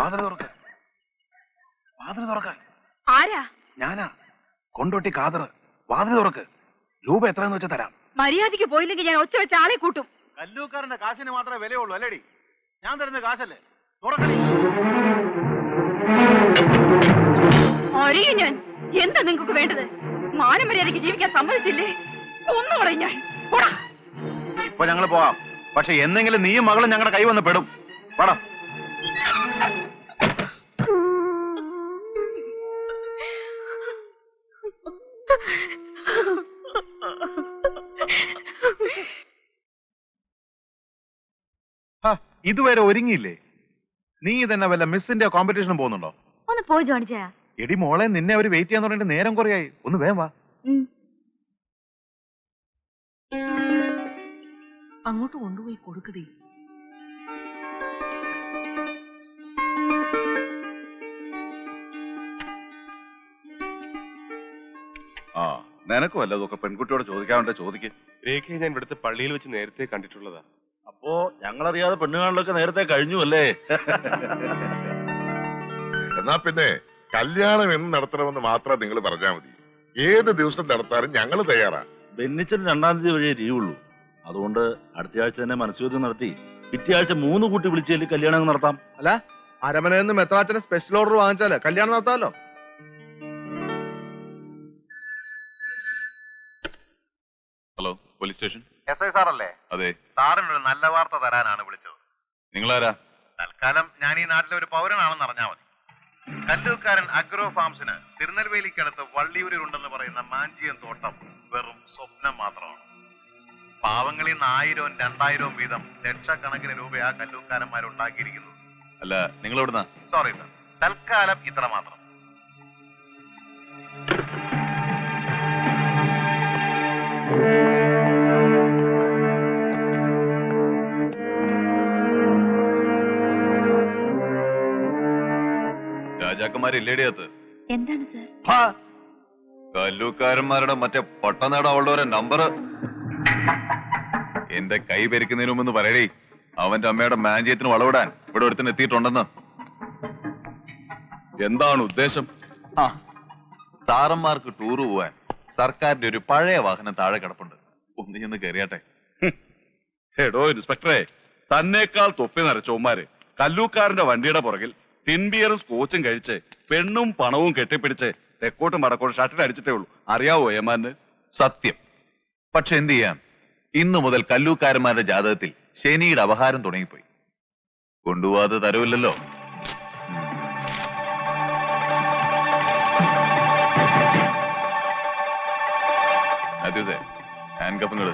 വാതിൽ തുറക്ക്, വാതിൽ തുറക്കാൻ. ആരാ? ഞാനാ, കൊണ്ടോട്ടി ഖാദർ. വാതിൽ തുറക്ക്. രൂപ എത്രയെന്ന് വെച്ചാൽ തരാം. മര്യാദയ്ക്ക് പോയില്ലെങ്കിൽ ഞാൻ ഒച്ച വെച്ച ആളെ കൂട്ടും. കല്ലൂക്കാരന്റെ കാശിന് മാത്രമേ വിലയുള്ളൂ അല്ലേടി? ഞാൻ തരുന്ന കാശല്ലേ? തുറക്കണി. അറിയും ഞാൻ. എന്താ നിങ്ങൾക്ക് വേണ്ടത്? മാനമര്യാദയ്ക്ക് ജീവിക്കാൻ സമ്മതിച്ചില്ലേ? ഒന്നുകളയും ഞാൻ. ഇപ്പൊ ഞങ്ങൾ പോവാം, പക്ഷെ എന്തെങ്കിലും നീയും മകളും ഞങ്ങളുടെ കൈ വന്ന് പെടും. വാടാ. ഇതുവരെ ഒരുങ്ങിയില്ലേ? നീ തന്നെ വല്ല മിസ്സിന്റെ കോമ്പറ്റീഷനും പോകുന്നുണ്ടോ? ഒന്ന് പോയി ജോണിച്ചാ. എടി മോളെ, നിന്നെ അവര് വെയിറ്റ് ചെയ്യാൻ തുടങ്ങിയിട്ട് നേരം കുറയായി. ഒന്ന് വേഗം വാ. അങ്ങോട്ട് കൊണ്ടുപോയി കൊടുക്കടി. ആ, നിനക്ക് വല്ലതൊക്കെ പെൺകുട്ടിയോട് ചോദിക്കാറുണ്ട്, ചോദിക്ക്. രേഖയെ ഞാൻ ഇവിടുത്തെ പള്ളിയിൽ വെച്ച് നേരത്തെ കണ്ടിട്ടുള്ളതാ. അപ്പോ ഞങ്ങളറിയാതെ പെണ്ണുകാളിലൊക്കെ നേരത്തെ കഴിഞ്ഞു അല്ലേ? എന്നാ പിന്നെ കല്യാണം എന്ന് നടത്തണമെന്ന് മാത്രം നിങ്ങൾ പറഞ്ഞാൽ മതി. ഏത് ദിവസം നടത്താനും ഞങ്ങൾ തയ്യാറാ. ബെന്നിച്ചന് 2-ാം തീയതി വഴിയേ ലീവുള്ളൂ. അതുകൊണ്ട് അടുത്ത ആഴ്ച തന്നെ മനസ്സുചോദ്യം നടത്തി പിറ്റേ ആഴ്ച 3 കൂട്ടി വിളിച്ചതിൽ കല്യാണം നടത്താം. അല്ല, അരമനയിൽ നിന്ന് മെത്രാച്ചന് സ്പെഷ്യൽ ഓർഡർ വാങ്ങിച്ചാല് കല്യാണം നടത്താമല്ലോ. Hello, police station. SI സാറല്ലേ? അതെ. സാറിനൊരു നല്ല വാർത്ത തരാനാണ് വിളിച്ചത്. നിങ്ങളാരാ? തൽക്കാലം ഞാൻ ഈ നാട്ടിലെ ഒരു പൗരനാണെന്ന് അറിഞ്ഞാൽ മതി. കല്ലൂക്കാരൻ അഗ്രോ ഫാംസിന് തിരുനെൽവേലിക്കടുത്ത് വള്ളിയൂരിലുണ്ടെന്ന് പറയുന്ന മാഞ്ചിയം തോട്ടം വെറും സ്വപ്നം മാത്രമാണ്. പാവങ്ങളിൽ നിന്ന് 1000-ഉം 2000-ഉം വീതം ലക്ഷക്കണക്കിന് രൂപയാ കല്ലൂക്കാരന്മാരുണ്ടാക്കിയിരിക്കുന്നത്. അല്ല, നിങ്ങൾ എവിടുന്നാ? സോറി സർ, തൽക്കാലം ഇത്ര മാത്രം. രാജാക്കന്മാരില്ലേടിയത്ത്? എന്താണ് സാർ? കല്ലൂക്കാരന്മാരുടെ മറ്റേ പട്ടനേട അവളുടെ നമ്പർ എന്റെ കൈ പെരിക്കുന്നതിന് മുമ്പ് പറയടേ. അവന്റെ അമ്മയുടെ മാഞ്ചിയത്തിന് വളവിടാൻ ഇവിടെ ഒരുത്തിന് എത്തിയിട്ടുണ്ടെന്ന്. എന്താണ് ഉദ്ദേശം? സാറന്മാർക്ക് ടൂറ് പോവാൻ സർക്കാരിന്റെ ഒരു പഴയ വാഹനം താഴെ കിടപ്പുണ്ട്. ഒന്ന് ചെന്ന് കയറിയാട്ടെ. എടോ ഇൻസ്പെക്ടറെ, തന്നേക്കാൾ തൊപ്പി നിറച്ചോമാര് കല്ലൂക്കാരന്റെ വണ്ടിയുടെ പുറകിൽ ടിൻബിയറും സ്കോച്ചും കഴിച്ച് പെണ്ണും പണവും കെട്ടിപ്പിടിച്ച് തെക്കോട്ടും വടക്കോട്ടും ഷട്ടിൽ അടിച്ചിട്ടേ ഉള്ളൂ. അറിയാവോ ഏമാന്? സത്യം. പക്ഷെ എന്ത് ചെയ്യാം, ഇന്നു മുതൽ കല്ലൂക്കാരന്മാരുടെ ജാതകത്തിൽ ശനിയുടെ അപഹാരം തുടങ്ങിപ്പോയി. കൊണ്ടുപോവാതെ തരവില്ലല്ലോ. അതെ, ഹാൻഡ് കപ്പുകള്.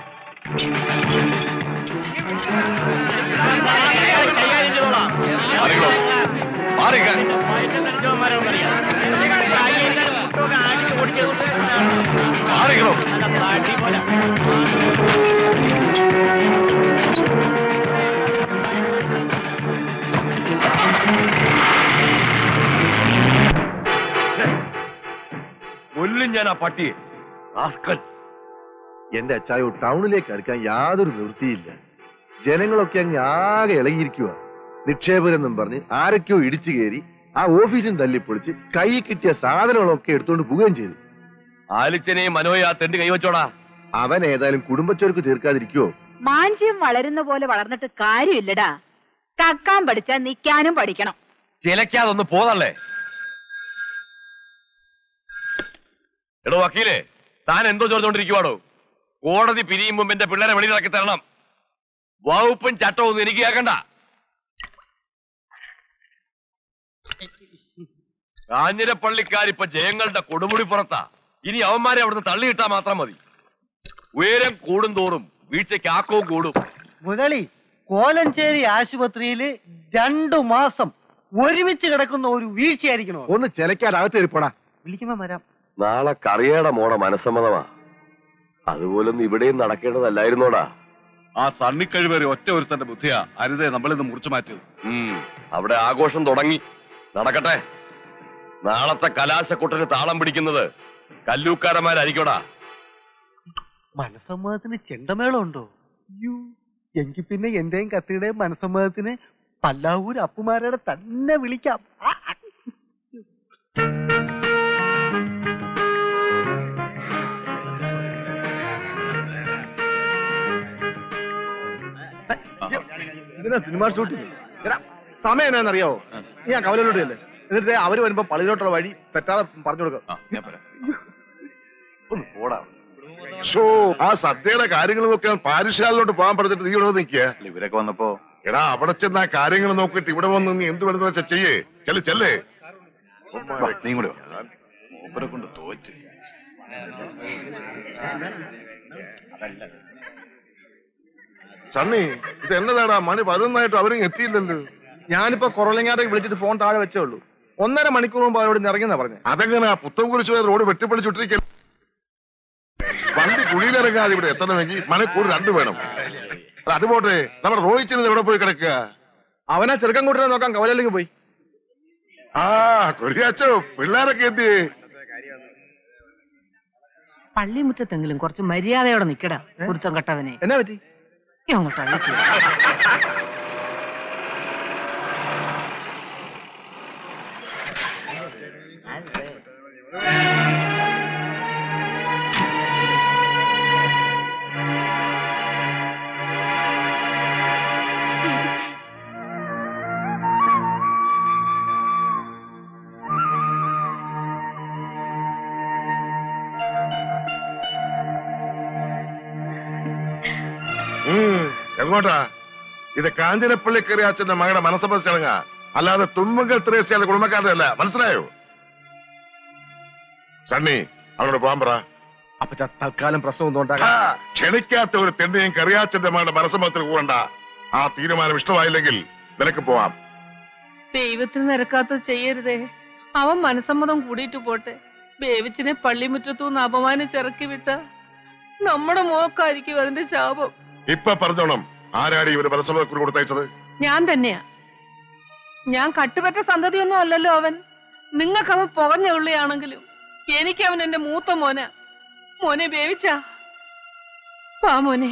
മാറിക്കാൻ മാറിക്കണോ? കൊല്ലും ഞാൻ ആ പട്ടിയെ. എന്റെ അച്ചായോ, ടൗണിലേക്ക് അടുക്കാൻ യാതൊരു നിവൃത്തിയില്ല. ജനങ്ങളൊക്കെ അങ്ങ് ആകെ ഇളകിയിരിക്കുക. നിക്ഷേപകരെന്നും പറഞ്ഞ് ആരൊക്കെയോ ഇടിച്ചു കയറി ആ ഓഫീസും തല്ലിപ്പൊളിച്ച് കൈ കിട്ടിയ സാധനങ്ങളൊക്കെ എടുത്തുകൊണ്ട് പോവുകയും ചെയ്തു. ആലിച്ചനെയും മനോയെ ആ തെണ്ട് കൈവച്ചോടാ. അവൻ ഏതായാലും കുടുംബച്ചോർക്ക് തീർക്കാതിരിക്കുവോ? മാഞ്ചിയം വളരുന്ന പോലെ വളർന്നിട്ട് കാര്യമില്ലടാ. കക്കാൻ പഠിച്ചാ നിക്കാനും പഠിക്കണം. ചിലക്കാതൊന്ന് പോതല്ലേ. എടോ വക്കീലേ, താൻ എന്തോ ചോദിച്ചോണ്ടിരിക്കുവാടോ? കോടതി പിരിയും മുമ്പ് എന്റെ പിള്ളേരെ വെളിയിലാക്കി തരണം. വകുപ്പും ചട്ടവും ഒന്നും എനിക്ക് കേൾക്കണ്ട. കാഞ്ഞിരപ്പള്ളിക്കാരിപ്പ ജയങ്ങളുടെ കൊടുമുടി പുറത്താ. ഇനി അവന്മാരെ അവിടുന്ന് തള്ളിയിട്ടാ മാത്രം മതി. ഉയരം കൂടും തോറും വീഴ്ചയ്ക്ക് ആക്കവും കൂടും. മുരളി, കോലഞ്ചേരി ആശുപത്രിയില് 2 മാസം ഒരുമിച്ച് കിടക്കുന്ന ഒരു വീഴ്ചയായിരിക്കണോ? ഒന്ന് ചിലക്കാതെ അകത്ത് കയറിപ്പോടാ. വിളിക്കുമ്പോ വരാം. നാളെ കറിയയുടെ മോടെ മനസ്സമ്മതമാ. അതുപോലൊന്നും ഇവിടെയും നടക്കേണ്ടതല്ലായിരുന്നോടാ. ആ സണ്ണിക്കഴിവേറി ഒറ്റ ഒരുത്തന്റെ ബുദ്ധിയാ അരുതേ നമ്മളിന്ന് മുറിച്ചു മാറ്റിയത്. അവിടെ ആഘോഷം തുടങ്ങി. നടക്കട്ടെ. നാളത്തെ കലാശക്കൊട്ടിന് താളം പിടിക്കുന്നത് കല്ലൂക്കാരന്മാരായിരിക്കോടാ. മനസ്സമ്മതത്തിന് ചെണ്ടമേളം ഉണ്ടോ? എങ്കിൽ പിന്നെ എന്റെയും കത്തിയുടെയും മനസ്സമ്മതത്തിന് പല്ലാവൂർ അപ്പുമാരുടെ തന്നെ വിളിക്കാം. ഇതിനാ സിനിമ ഷൂട്ടിങ്. സമയം എന്നാന്നറിയാവോ? ഞാൻ കവലയിലോട്ട് ചെല്ലേ, എന്നിട്ട് അവര് വരുമ്പോ പള്ളിയിലോട്ടുള്ള വഴി തെറ്റാതെ പറഞ്ഞു കൊടുക്കാം. ഒന്ന് പോടാ. ആ സദ്യയുടെ കാര്യങ്ങൾ നോക്കാൻ പാരിശാലിലോട്ട് പോകാൻ പറഞ്ഞിട്ട് നീ ഇവിടെ നിൽക്കുക. ഇവരൊക്കെ വന്നപ്പോ എടാ അവിടെ ചെന്ന് ആ കാര്യങ്ങൾ നോക്കിയിട്ട് ഇവിടെ വന്ന് നീ എന്ത് വേണമെന്ന് വെച്ചാ ചെയ്യേ. ചെല്ലേ നീ കൂടെ മൂപ്പരെ കൊണ്ട് തോറ്റ്. സണ്ണി, ഇത് എന്നതാടാ? മണി 11 അവരും എത്തിയില്ലല്ലോ. ഞാനിപ്പോ കുറലങ്ങാട്ടേക്ക് വിളിച്ചിട്ട് ഫോൺ താഴെ വെച്ചേ ഉള്ളൂ. 1.5 മണിക്കൂർ മുമ്പ് അവരോട് ഇറങ്ങിയെന്നാ പറഞ്ഞത്. അതെങ്ങനെ പുത്തൻകുരിശ് റോഡ് വെട്ടിപ്പൊളിച്ചുട്ടിരിക്കൽ? വണ്ടി കുഴിയിലിറങ്ങാതെ ഇവിടെ എത്തണമെങ്കിൽ മണിക്കൂർ 2 വേണം. അതുപോട്ടെ, നമ്മുടെ റോഹിച്ചിന് എവിടെ പോയി കിടക്കുക? അവനാ ചെറുക്കം കൂട്ടിനെ നോക്കാൻ കവലയിലേക്ക് പോയി. ആ കൊരിയാച്ചോ, പിള്ളേരൊക്കെ എത്തിയേ. പള്ളിമുറ്റത്തെങ്കിലും കുറച്ച് മര്യാദയോടെ നിക്കടാ കുരുത്തം കെട്ടവനെ. എന്നാ പറ്റി? അങ്ങോട്ടാ എങ്ങോട്ടാ? ഇത് കാഞ്ചനപ്പള്ളി കറിയാച്ചന്റെ മകളുടെ മനസ്സമ്മത ചടങ്ങാ, അല്ലാതെ തുമ്പങ്കൽ ത്രേസ്യയുടെ കുടുംബക്കാരുടെ അല്ല. മനസ്സിലായോ? സണ്ണി, അവനോട് പോകാൻ പറ. അപ്പൊ തൽക്കാലം പ്രശ്നമൊന്നും ഉണ്ടാകാം. ക്ഷണിക്കാത്ത ഒരു തെണ്ടിയും കറിയാച്ചന്റെ മകളുടെ മനസ്സമ്മതത്തിൽ പോകണ്ട. ആ തീരുമാനം ഇഷ്ടമായില്ലെങ്കിൽ നിനക്ക് പോവാം. ദൈവത്തിന് നിരക്കാത്ത ചെയ്യരുതേ. അവൻ മനസ്സമ്മതം കൂടിയിട്ട് പോട്ടെ. ബേവിച്ചിനെ പള്ളിമുറ്റത്തുനിന്ന് അപമാനിച്ചിറക്കി വിട്ട നമ്മുടെ മോക്കായിരിക്കും അതിന്റെ ശാപം. ഇപ്പൊ പറഞ്ഞോണം, ആരാടി ഇവര് മനസ്സമ്മതക്കുറി കൊടുത്തയച്ചത്? ഞാൻ തന്നെയാ. ഞാൻ കട്ടുപറ്റ സന്തതിയൊന്നും അല്ലല്ലോ അവൻ. നിങ്ങൾക്ക് അവൻ പുകഞ്ഞ ഉള്ളിയാണെങ്കിലും എനിക്ക് അവൻ എന്റെ മൂത്ത മോനാ. മോനെ ബേവിച്ചാ പാ മോനെ.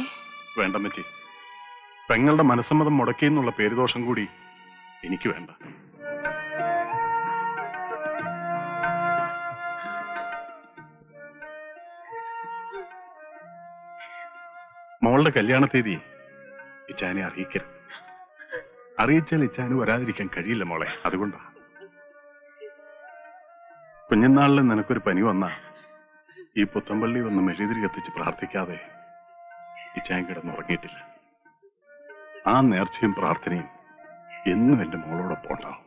വേണ്ട മച്ചി, പെങ്ങളുടെ മനസ്സമ്മതം മുടക്കിയെന്നുള്ള പേരുദോഷം കൂടി എനിക്ക് വേണ്ട. മോളുടെ കല്യാണ തീയതി ഇച്ചാനെ അറിയിക്കരുത്. അറിയിച്ചാൽ ഇച്ചാന് വരാതിരിക്കാൻ കഴിയില്ല മോളെ. അതുകൊണ്ടാ. കുഞ്ഞുനാളിൽ നിനക്കൊരു പനി വന്ന ഈ പുത്തമ്പള്ളി വന്ന് മെഴുതിരി കത്തിച്ച് പ്രാർത്ഥിക്കാതെ ഇച്ചാൻ കിടന്നുറങ്ങിയിട്ടില്ല. ആ നേർച്ചയും പ്രാർത്ഥനയും എന്നും എന്റെ മോളോടൊപ്പം ഉണ്ടാവും.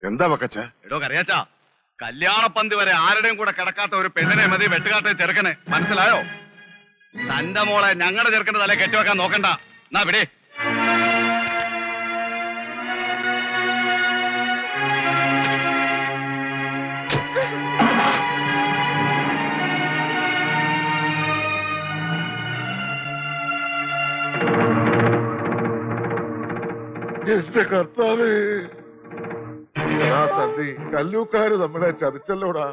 എന്താ വക്കച്ച? എടോ കറിയാച്ചാ, കല്യാണപ്പന്തി വരെ ആരുടെയും കൂടെ കിടക്കാത്ത ഒരു പെണ്ണിനെ മതി വെട്ടുകാത്ത ചെറുക്കനെ. മനസ്സിലായോ? തന്റെ മോളെ ഞങ്ങളുടെ ചെറുക്കന്റെ തല കെട്ടിവെക്കാൻ നോക്കണ്ട. എന്നാ വിടെ. എന്റെ കർത്താവേ, സന്ധി, കല്ലൂക്കാര് നമ്മളെ ചതിച്ചല്ലോടാ.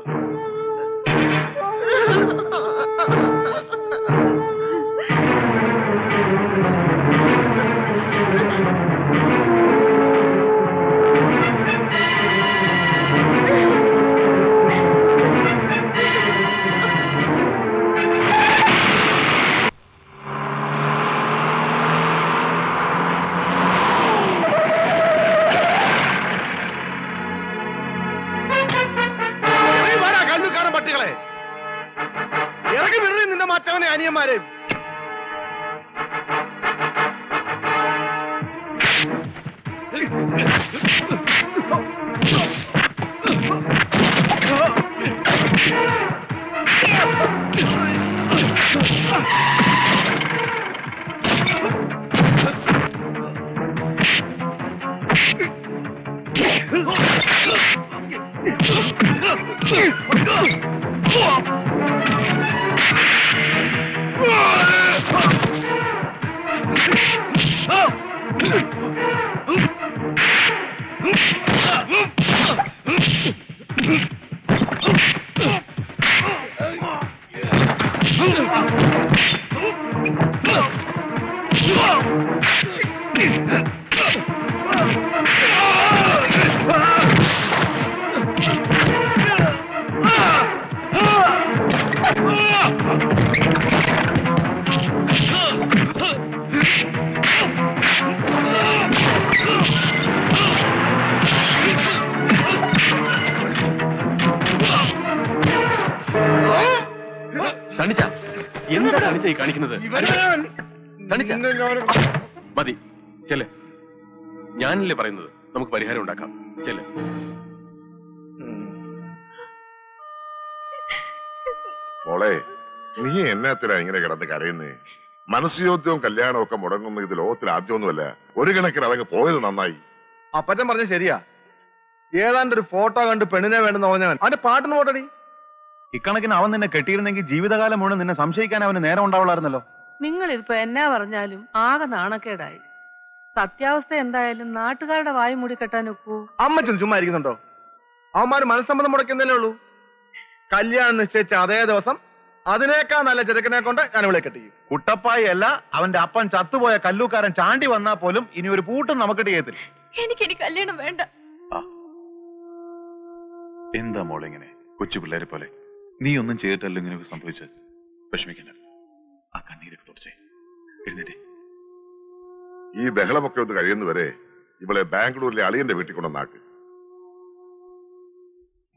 ഇറങ്ങി വിടറി നിന്റെ മറ്റവനെ അനിയന്മാരെ. തണിച്ച എന്താ തണിച്ച ഈ കാണിക്കുന്നത്? മതി ചെല്ലേ, ഞാനല്ലേ പറയുന്നത്, നമുക്ക് പരിഹാരം ഉണ്ടാക്കാം. ചെല്ലേ. മോളെ, നീ എന്നാത്തിനാ ഇങ്ങനെ കിടന്ന് കരയുന്നേ? മനസ്സുയോദ്യവും കല്യാണവും ഒക്കെ മുടങ്ങുന്ന ഇത് ലോകത്തിൽ ആദ്യമൊന്നുമല്ല. ഒരു കണക്കിന് അതങ്ങ് പോയത് നന്നായി. അപ്പച്ചൻ പറഞ്ഞ ശരിയാ. ഏതാണ്ട് ഒരു ഫോട്ടോ കണ്ട് പെണ്ണിനെ വേണ്ടെന്ന് പറഞ്ഞവൻ അവന്റെ പാട്ടിന് പോട്ടടി. ഇക്കണക്കിന് അവൻ നിന്നെ കെട്ടിയിരുന്നെങ്കിൽ ജീവിതകാലം മുഴുവൻ നിന്നെ സംശയിക്കാൻ അവന് നേരം ഉണ്ടാവുള്ളായിരുന്നല്ലോ. നിങ്ങൾ ഇതിപ്പോ എന്നാ പറഞ്ഞാലും ആകെ നാണക്കേടായി. സത്യാവസ്ഥ എന്തായാലും നാട്ടുകാരുടെ വായു മൂടി കെട്ടാൻ ഒക്കൂ. അമ്മച്ചൻ ചുമ്മാ ഇരിക്കുന്നുണ്ടോ? അവന്മാര് മനസ്സമ്മതം മുടക്കുന്നല്ലേ ഉള്ളൂ. കല്യാണം നിശ്ചയിച്ച അതേ ദിവസം അതിനേക്കാൾ നല്ല ചെറുക്കനെ കൊണ്ട് ഞാൻ ഇവിടെ കെട്ടിക്കും. കുട്ടപ്പായി അല്ല, അവന്റെ അപ്പൻ ചത്തുപോയ കല്ലൂക്കാരൻ ചാണ്ടി വന്നാ പോലും ഇനി ഒരു പൂട്ടും നമുക്ക് ചെയ്യത്തില്ല. എനിക്കിനി കല്യാണം വേണ്ട. എന്താ മോളെ ഇങ്ങനെ കൊച്ചു പിള്ളേരെ പോലെ? നീ ഒന്നും ചെയ്തിട്ടല്ലോ ഇങ്ങനെയൊക്കെ സംഭവിച്ചത്. വിഷമിക്കണ്ട, ആ കണ്ണീരൊക്കെ തുടച്ചേ. എഴുന്നേറ്റേ. ഈ ബഹളമൊക്കെ ഒന്ന് കഴിയുന്നവരെ ഇവളെ ബാംഗ്ലൂരിലെ അളിയന്റെ വീട്ടിൽ കൊണ്ടുവന്നാക്ക്.